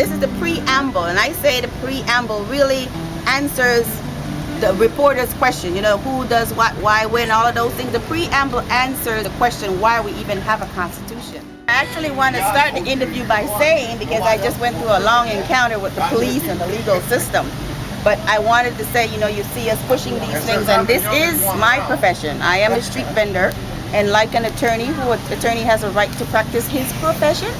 this is the preamble, and I say the preamble really answers the reporter's question, you know, who does what, why, when, all of those things. The preamble answers the question why we even have a constitution. I actually want to start the interview by saying, because I just went through a long encounter with the police and the legal system, but I wanted to say, you know, you see us pushing these things, and this is my profession. I am a street vendor, and like an attorney, has a right to practice his profession.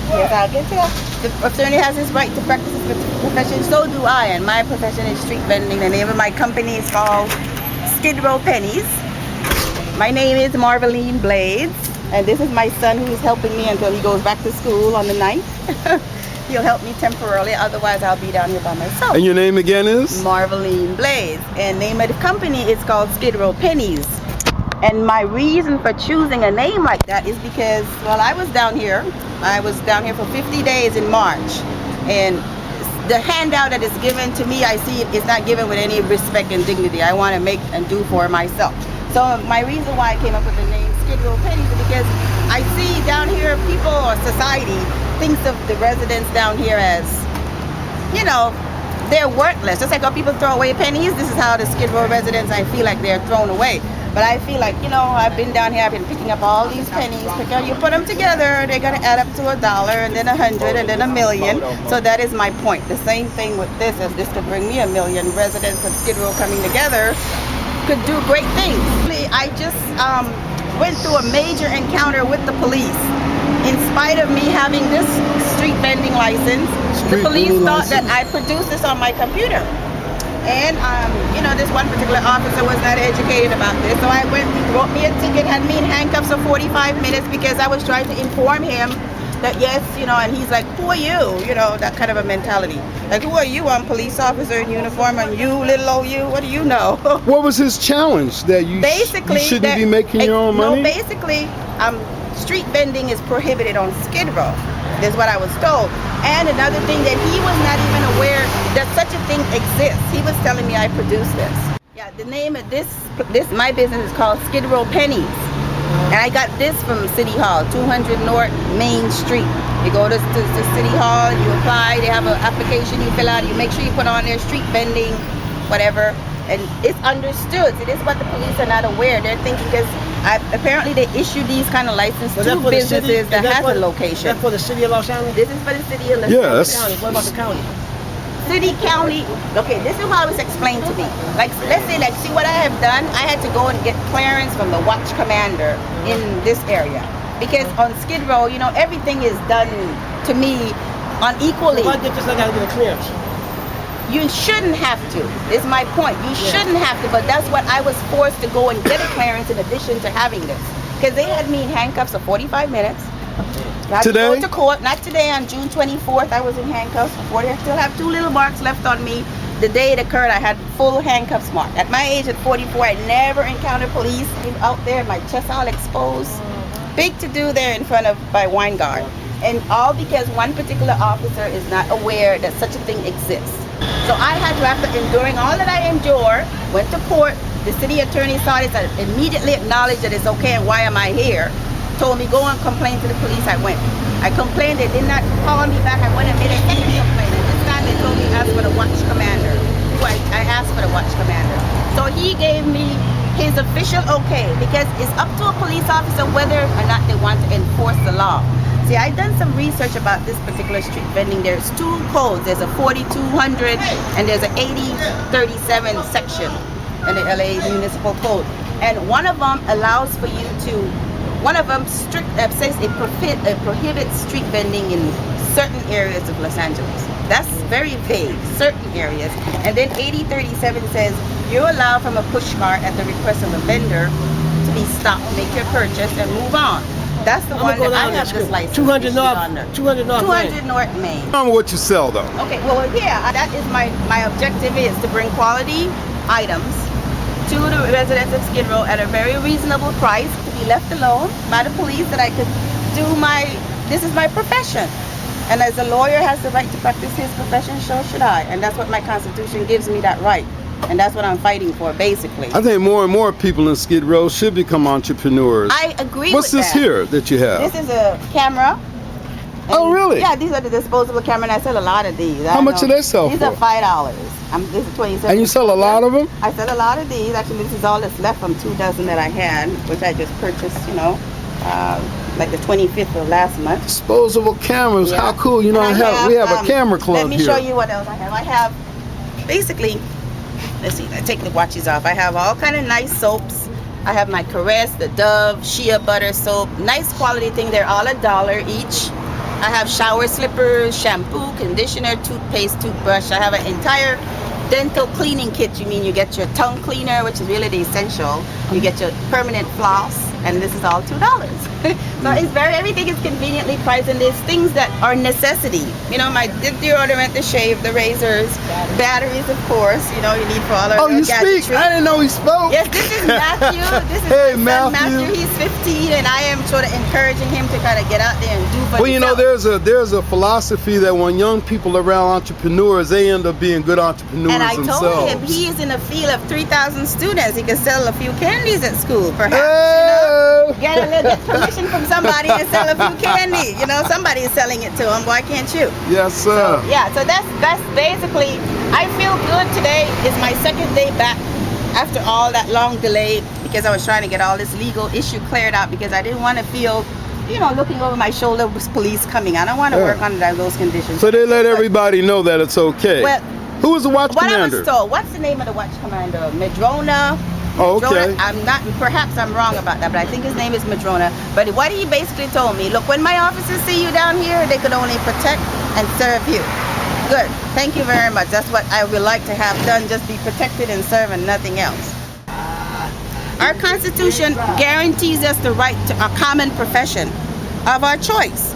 Yes, I'll get to that. The attorney has his right to practice his profession, so do I, and my profession is street vending. The name of my company is called Skid Row Pennies. My name is Marvalene Blades, and this is my son who's helping me until he goes back to school on the 9th. He'll help me temporarily, otherwise I'll be down here by myself. And your name again is? Marvalene Blades, and the name of the company is called Skid Row Pennies. And my reason for choosing a name like that is because, well, I was down here for 50 days in March, and the handout that is given to me, I see it's not given with any respect and dignity. I want to make and do for myself. So my reason why I came up with the name Skid Row Pennies is because I see down here people, or society thinks of the residents down here as, you know, they're worthless. Just like how people throw away pennies, this is how the Skid Row residents, I feel like they're thrown away. But I feel like, you know, I've been down here, I've been picking up all these pennies. You put them together, they're going to add up to $1, and then 100, and then 1,000,000. So that is my point. The same thing with this, is this could bring me 1,000,000 residents of Skid Row coming together, could do great things. I just went through a major encounter with the police. In spite of me having this street vending license, the police thought that I produced this on my computer. And, you know, this one particular officer was not educated about this. So I went, he wrote me a ticket, had me in handcuffs for 45 minutes because I was trying to inform him that, yes, you know, and he's like, who are you? You know, that kind of a mentality. Like, who are you? I'm a police officer in uniform, and you, little old you, what do you know? What was his challenge? That you shouldn't be making your own money? No, basically, street vending is prohibited on Skid Row. That's what I was told. And another thing, that he was not even aware that such a thing exists. He was telling me I produced this. Yeah, the name of this my business is called Skid Row Pennies. And I got this from City Hall, 200 North Main Street. You go to City Hall, you apply, they have an application you fill out, you make sure you put on there street vending, whatever. And it's understood. See, this is what the police are not aware. They're thinking, because apparently they issue these kind of licenses to businesses that has a location. Is that for the city of Los Angeles? This is for the city of Los Angeles. County. What about the county? City, county. Okay, this is how it's explained to me. Like, let's say, like, see what I have done? I had to go and get clearance from the watch commander in this area. Because on Skid Row, you know, everything is done to me unequally. Why did this not have to get a clearance? You shouldn't have to. Is my point. You shouldn't have to, but that's what I was forced to go and get a clearance in addition to having this. Because they had me in handcuffs for 45 minutes. I had to go to court. Not today, on June 24th, I was in handcuffs for 40. I still have 2 little marks left on me. The day it occurred, I had full handcuffs marked. At my age, at 44, I never encountered police out there, my chest all exposed. Big to do there in front of by Weingart. And all because one particular officer is not aware that such a thing exists. So I had to, after enduring all that I endured, went to court. The city attorney saw this and immediately acknowledged that it's okay and why am I here. Told me, go and complain to the police. I went. I complained. They did not call me back. I went and made a second complaint. And this time they told me ask for the watch commander. I asked for the watch commander. So he gave me his official okay, because it's up to a police officer whether or not they want to enforce the law. See, I've done some research about this particular street vending. There's 2 codes. There's a 4200 and there's an 8037 section in the LA Municipal Code. And one of them allows for you to, one of them says it prohibits street vending in certain areas of Los Angeles. That's very vague, certain areas. And then 8037 says you're allowed from a push cart at the request of a vendor to be stopped, make your purchase, and move on. That's the one that I have this license. 200 North Main. Tell me what you sell, though. Okay, well, yeah, that is my objective, is to bring quality items to the residents of Skid Row at a very reasonable price, to be left alone by the police, that I could do this is my profession. And as a lawyer has the right to practice his profession, so should I. And that's what my Constitution gives me, that right. And that's what I'm fighting for, basically. I think more and more people in Skid Row should become entrepreneurs. I agree with that. What's this here that you have? This is a camera. Oh, really? Yeah, these are the disposable cameras. And I sell a lot of these. How much do they sell These for? are $5. This is 27. And you sell a lot of them? I sell a lot of these. Actually, this is all that's left from 2 dozen that I had, which I just purchased, like the 25th of last month. Disposable cameras. Yeah. How cool. You know, we have a camera club here. Let me show you what else I have. I have, basically, let's see, I take the watches off. I have all kind of nice soaps. I have my Caress, the Dove, Shea Butter soap. Nice quality thing. They're all $1 each. I have shower slippers, shampoo, conditioner, toothpaste, toothbrush. I have an entire dental cleaning kit. You get your tongue cleaner, which is really the essential. You get your permanent floss, and this is all $2. So everything is conveniently priced, and there's things that are necessity. My deodorant, the shave, the razors, batteries, of course. You need for all our you gadgetry. speak? I didn't know he spoke. Yes, this is Matthew. This is hey, my son, Matthew. He's 15, and I am sort of encouraging him to kind of get out there and do for himself. There's a philosophy that when young people are around entrepreneurs, they end up being good entrepreneurs and I themselves. told him he is in a field of 3,000 students. He can sell a few candies at school, perhaps. Hey! Get permission from somebody and sell a few candy. Somebody is selling it to him. Why can't you? Yes, sir. So that's basically. I feel good today. Is my second day back after all that long delay, because I was trying to get all this legal issue cleared out, because I didn't want to feel, looking over my shoulder with police coming. I don't want to work under those conditions. So they let everybody know that it's okay. Well, who is the watch what commander? I was told. What's the name of the watch commander? Madrona. Oh, okay. Perhaps I'm wrong about that, but I think his name is Madrona. But what he basically told me, look, when my officers see you down here, they could only protect and serve you. Good. Thank you very much. That's what I would like to have done, just be protected and serve and nothing else. Our Constitution guarantees us the right to a common profession of our choice.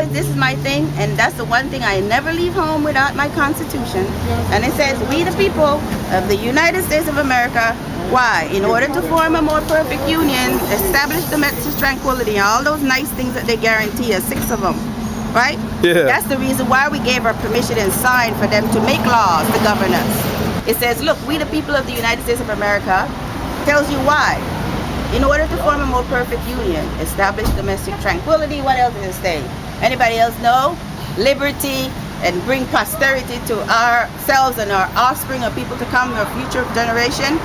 This is my thing, and that's the one thing I never leave home without my Constitution. And it says, we the people of the United States of America, why? In order to form a more perfect union, establish domestic tranquility, all those nice things that they guarantee us, 6 of them, right? Yeah. That's the reason why we gave our permission and signed for them to make laws to govern us. It says, look, we the people of the United States of America, tells you why. In order to form a more perfect union, establish domestic tranquility. What else does it say? Anybody else know? Liberty, and bring prosperity to ourselves and our offspring of people to come, our future generation.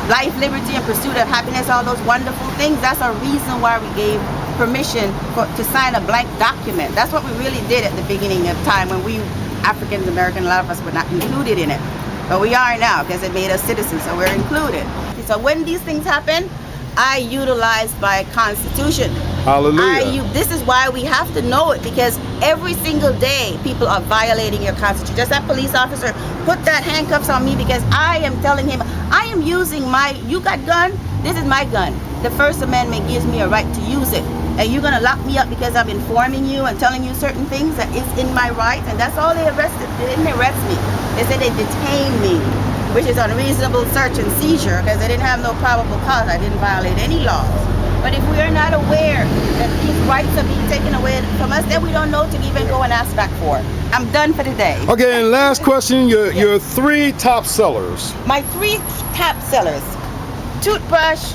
Life, liberty, and pursuit of happiness, all those wonderful things. That's a reason why we gave permission to sign a blank document. That's what we really did at the beginning of time, when we African American, a lot of us were not included in it. But we are now, because it made us citizens, so we're included. So when these things happen, I utilize my Constitution. Hallelujah. This is why we have to know it, because every single day people are violating your Constitution. Just that police officer put that handcuffs on me because I am telling him, I am using you got gun? This is my gun. The First Amendment gives me a right to use it. And you're going to lock me up because I'm informing you and telling you certain things that is in my rights? And that's all they arrested. They didn't arrest me. They said they detained me, which is unreasonable search and seizure, because they didn't have no probable cause. I didn't violate any laws. But if we are not aware that these rights are being taken away from us, then we don't know to even go and ask back for it. I'm done for the day. Okay, and last question, your 3 top sellers. My 3 top sellers: toothbrush,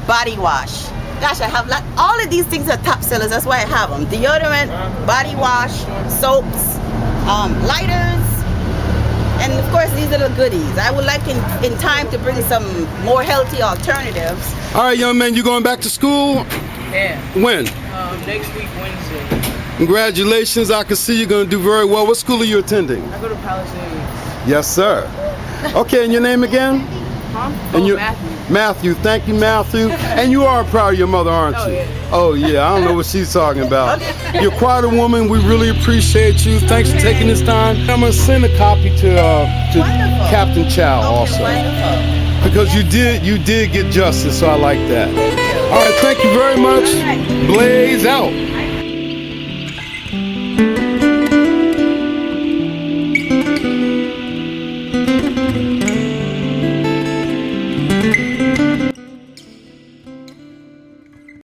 body wash. Gosh, I have all of these things are top sellers. That's why I have them. Deodorant, body wash, soaps, lighters, and of course these little goodies. I would like in time to bring some more healthy alternatives. All right, young man, you going back to school? Yeah. When? Next week, Wednesday. Congratulations, I can see you're going to do very well. What school are you attending? I go to Palisades. Yes, sir. Okay, and your name again? Huh? And Matthew. Matthew, thank you, Matthew. And you are proud of your mother, aren't you? Oh, yeah, I don't know what she's talking about. You're quite a woman. We really appreciate you. Thanks for taking this time. I'm going to send a copy to Captain Chow also. Wonderful. Because you did get justice, so I like that. All right, thank you very much. Blaze out.